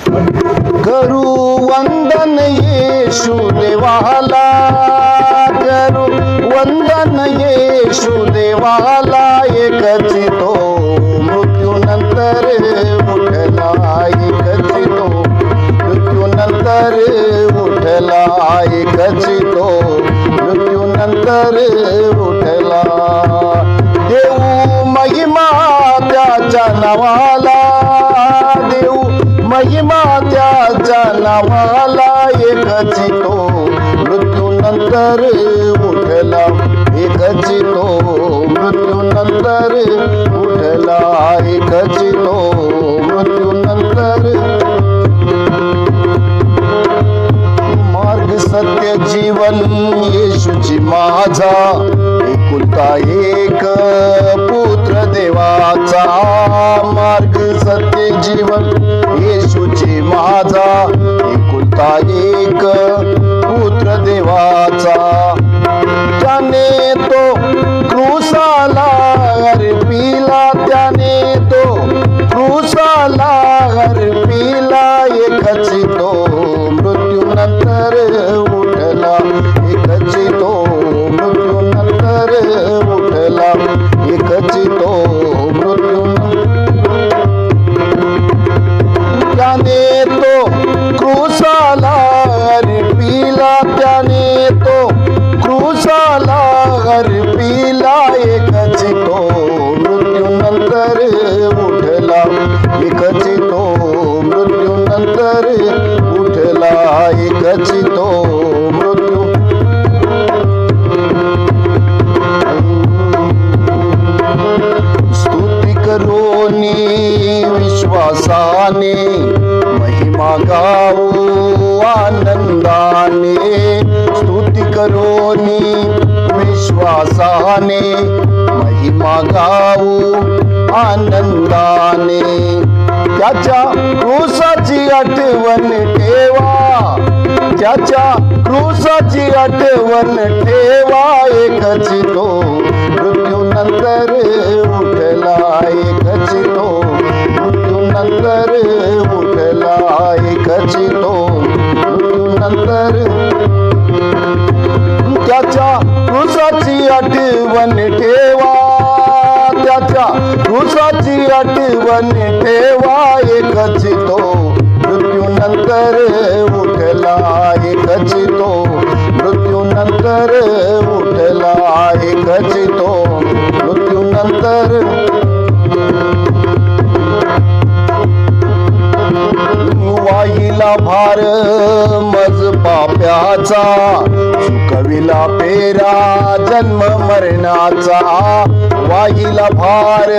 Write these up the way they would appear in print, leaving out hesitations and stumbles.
करू वंदन येशू देवाला, करू वंदन येशू देवाला, एकच तो मृत्यूनंतर उठला, एकच तो मृत्यूनंतर उठला, एकच तो मृत्यूनंतर उठला. देऊ महिमा त्याच्या नावाला, देऊ महिमा त्याच्या नावाला, एकच तो मृत्यूनंतर उठला, एकच तो मृत्यूनंतर उठला, एकच तो मृत्यूनंतर. मार्ग सत्य जीवन येशूची माझा, एकुलता एक पुत्र देवाचा. मार्ग सत्य जीवन येशूची माझा, एकुलता एक पुत्र देवाचा. त्याने तो क्रूसाला अर्पिला, त्याने तो क्रूसाला अर्पिला, एकच तो मृत्यूनंतर उठला, एकच तो मृत्यूनंतर उठला, एकच तो मृत्यूनंतर. त्याने तो क्रूसाला अर्पिला, त्याने तो क्रूसाला अर्पिला, एकच तो मृत्यूनंतर उठला, एकच तो मृत्यूनंतर उठला, एकच तो मृत्यू. स्तुती करोनी विश्वासाने, महिमा गाऊ आनंदाने. स्तुती करोनी विश्वासाने, महिमा गाऊ आनंदाने. त्याच्या क्रूसाची आठवण ठेवा, त्याच्या क्रूसाची आठवण ठेवा, एकच तो मृत्यूनंतर उठला, एकच तो मृत्यूनंतर उठला, एकच तो मृत्यूनंतर. त्याच्या क्रूसाची आठवण ठेवा, त्याच्या क्रूसाची आठवण ठेवा, एकच तो मृत्यूनंतर उठला, एकच तो मृत्यूनंतर उठला, एकच तो मृत्यूनंतर. वाहिला भार मज पाप्याचा, चुकविला पेरा जन्म मरणाचा. वाहिला भार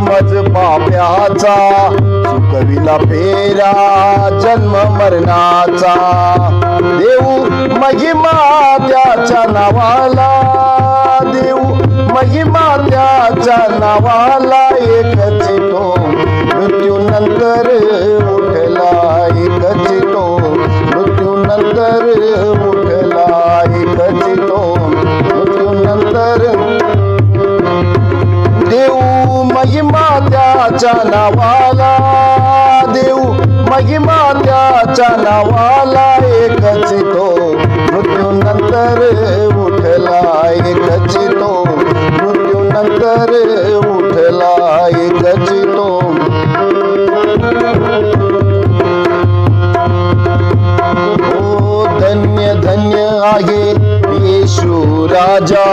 मज पाप्याचा, चुकविला पेरा जन्म मरणाचा. देऊ महिमा त्याच्या नावाला, देऊ महिमा त्याच्या नावाला, एकच तो मृत्यूनंतर उठला, एकच तो मृत्यूनंतर उठला, एकच तो मृत्यूनंतर. देऊ महिमा त्याच्या नावाला, देऊ महिमा त्याच्या नावाला, एकच तो मृत्यूनंतर उठला, एकच तो मृत्यूनंतर उठला, एकच तो. ओ धन्य धन्य आहे येशू राजा,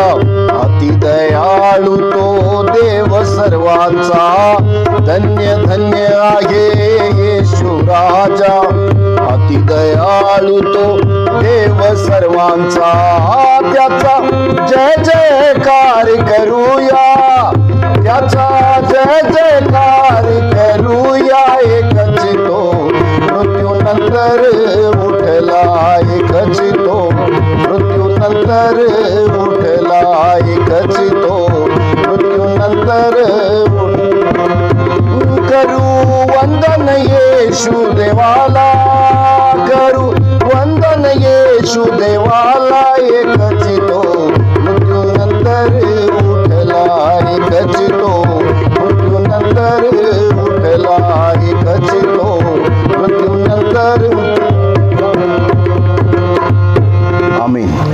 अति दयाळू तो देव सर्वांचा. धन्य धन्य आहे येशू राजा, अति दयाळू तो देव सर्वांचा. त्याचा जय जयकार करूया, त्याचा जय जयकार करूया, एकच तो मृत्यूनंतर उठला, एकच तो मृत्यूनंतर उठला, एकच तो मृत्यूनंतर. करू वंदन येशू देवाला, करू वंदन येशू देवाला,